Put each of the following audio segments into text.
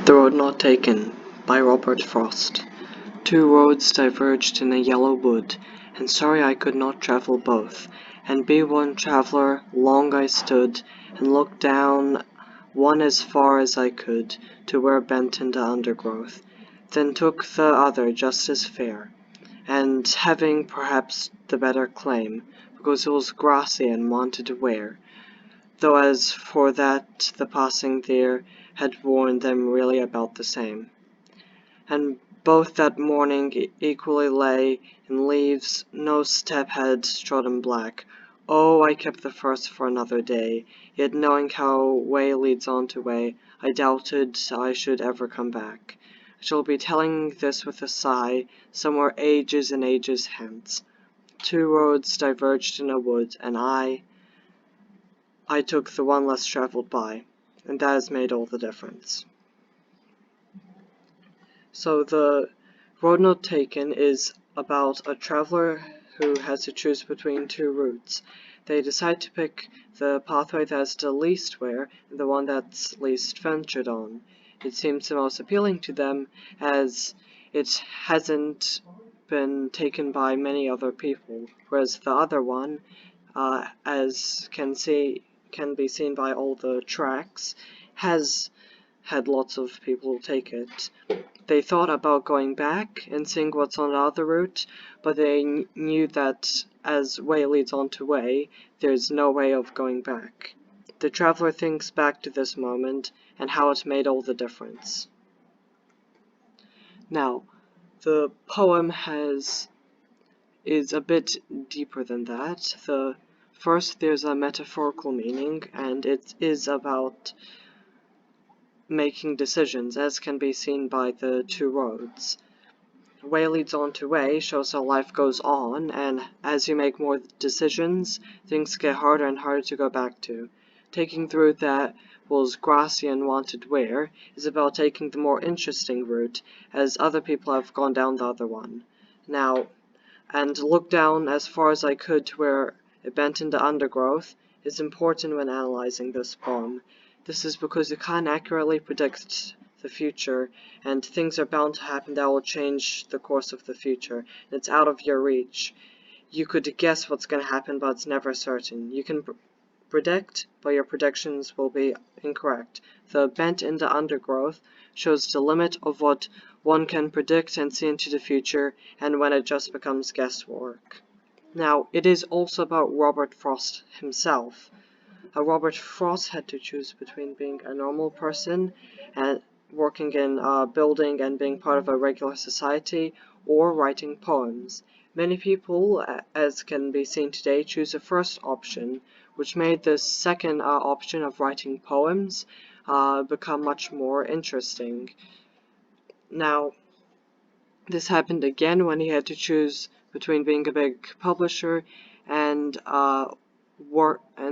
The Road Not Taken by Robert Frost. Two roads diverged in a yellow wood, and sorry I could not travel both. And be one traveller, long I stood, and looked down one as far as I could, to where bent into undergrowth. Then took the other just as fair, and having perhaps the better claim, because it was grassy and wanted wear. Though as for that the passing there had worn them really about the same. And both that morning equally lay in leaves, no step had trodden black. Oh, I kept the first for another day, yet knowing how way leads on to way, I doubted I should ever come back. I shall be telling this with a sigh, somewhere ages and ages hence. Two roads diverged in a wood, and I took the one less traveled by, and that has made all the difference. So the Road Not Taken is about a traveler who has to choose between two routes. They decide to pick the pathway that's the least wear and the one that's least ventured on. It seems the most appealing to them as it hasn't been taken by many other people, whereas the other one, as can be seen by all the tracks, has had lots of people take it. They thought about going back and seeing what's on the other route, but they knew that as way leads on to way, there's no way of going back. The traveler thinks back to this moment and how it made all the difference. Now, the poem is a bit deeper than that. First, there's a metaphorical meaning, and it is about making decisions, as can be seen by the two roads. Way leads on to way shows how life goes on, and as you make more decisions, things get harder and harder to go back to. Taking the route that was grassy and wanted wear is about taking the more interesting route, as other people have gone down the other one. Now, and look down as far as I could to where it bent into undergrowth is important when analyzing this poem. This is because you can't accurately predict the future, and things are bound to happen that will change the course of the future, and it's out of your reach. You could guess what's going to happen, but it's never certain. You can predict, but your predictions will be incorrect. The bent into undergrowth shows the limit of what one can predict and see into the future, and when it just becomes guesswork. Now, it is also about Robert Frost himself. Robert Frost had to choose between being a normal person and working in a building and being part of a regular society, or writing poems. Many people, as can be seen today, choose the first option, which made the second option of writing poems become much more interesting. Now, this happened again when he had to choose between being a big publisher and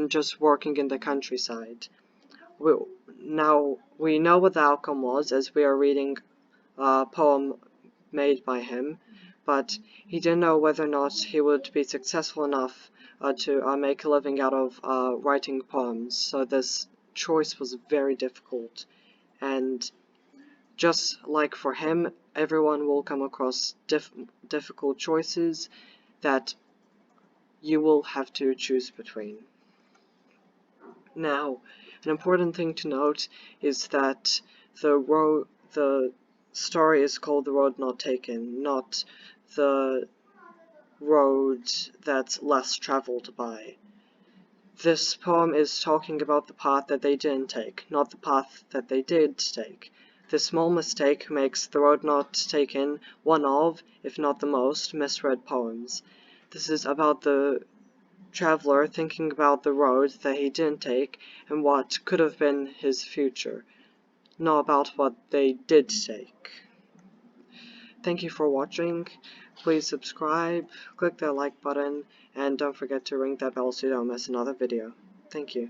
just working in the countryside. Now we know what the outcome was, as we are reading a poem made by him, but he didn't know whether or not he would be successful enough to make a living out of writing poems, so this choice was very difficult. And just like for him, everyone will come across difficult choices that you will have to choose between. Now, an important thing to note is that the story is called The Road Not Taken, not the road that's less traveled by. This poem is talking about the path that they didn't take, not the path that they did take. This small mistake makes The Road Not Taken one of, if not the most, misread poems. This is about the traveler thinking about the road that he didn't take and what could have been his future, not about what they did take. Thank you for watching. Please subscribe, click that like button, and don't forget to ring that bell so you don't miss another video. Thank you.